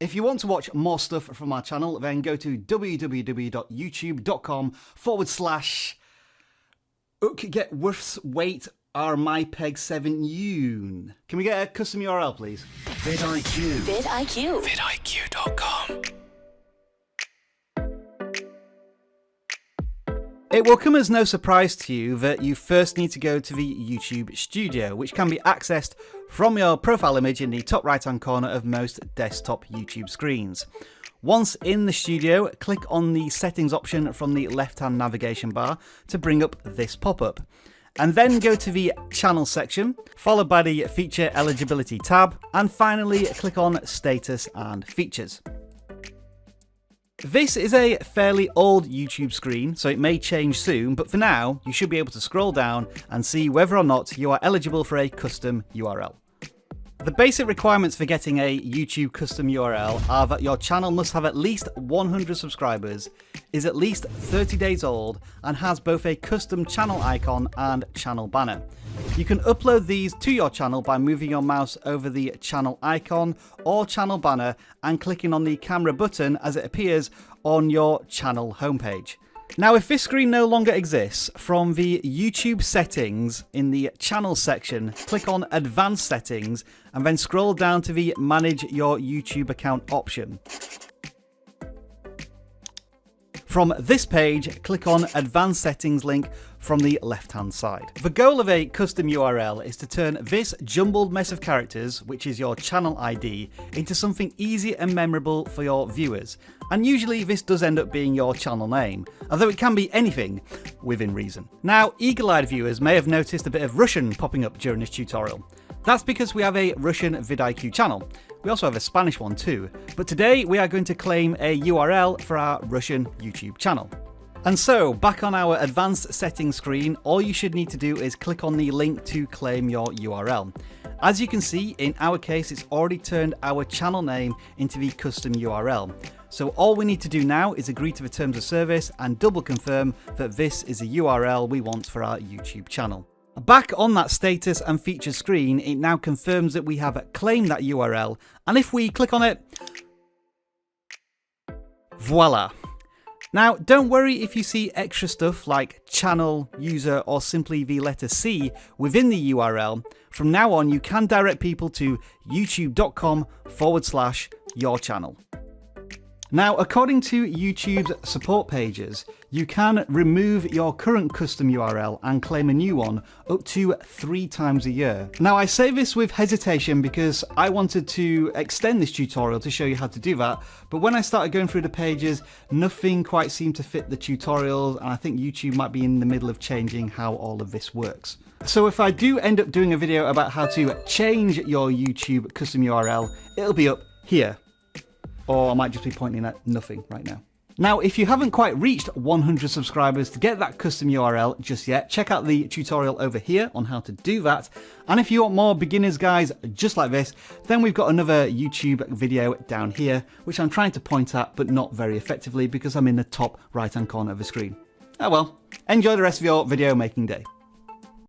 If you want to watch more stuff from our channel, then go to www.youtube.com/get are mypeg7yoon. Can we get a custom URL, please? vidIQ. vidIQ. vidIQ.com. It will come as no surprise to you that you first need to go to the YouTube Studio, which can be accessed from your profile image in the top right hand corner of most desktop YouTube screens. Once in the studio, click on the settings option from the left hand navigation bar to bring up this pop-up. And then go to the channel section, followed by the feature eligibility tab, and finally click on status and features. This is a fairly old YouTube screen, so it may change soon, but for now, you should be able to scroll down and see whether or not you are eligible for a custom URL. The basic requirements for getting a YouTube custom URL are that your channel must have at least 100 subscribers, is at least 30 days old, and has both a custom channel icon and channel banner. You can upload these to your channel by moving your mouse over the channel icon or channel banner and clicking on the camera button as it appears on your channel homepage. Now, if this screen no longer exists, from the YouTube settings in the channel section, click on Advanced Settings and then scroll down to the Manage Your YouTube Account option. From this page, click on Advanced Settings link from the left-hand side. The goal of a custom URL is to turn this jumbled mess of characters, which is your channel ID, into something easy and memorable for your viewers. And usually this does end up being your channel name, although it can be anything within reason. Now, eagle-eyed viewers may have noticed a bit of Russian popping up during this tutorial. That's because we have a Russian vidIQ channel. We also have a Spanish one too, but today we are going to claim a URL for our Russian YouTube channel. And so, back on our advanced settings screen, all you should need to do is click on the link to claim your URL. As you can see, in our case, it's already turned our channel name into the custom URL. So all we need to do now is agree to the terms of service and double confirm that this is a URL we want for our YouTube channel. Back on that status and features screen, it now confirms that we have claimed that URL, and if we click on it, voila. Now, don't worry if you see extra stuff like channel, user, or simply the letter C within the URL. From now on, you can direct people to youtube.com/your channel. Now, according to YouTube's support pages, you can remove your current custom URL and claim a new one up to 3 times a year. Now, I say this with hesitation because I wanted to extend this tutorial to show you how to do that, but when I started going through the pages, nothing quite seemed to fit the tutorials, and I think YouTube might be in the middle of changing how all of this works. So if I do end up doing a video about how to change your YouTube custom URL, it'll be up here. Or I might just be pointing at nothing right now. Now, if you haven't quite reached 100 subscribers to get that custom URL just yet, check out the tutorial over here on how to do that. And if you want more beginners guides just like this, then we've got another YouTube video down here, which I'm trying to point at, but not very effectively because I'm in the top right-hand corner of the screen. Oh well, enjoy the rest of your video making day.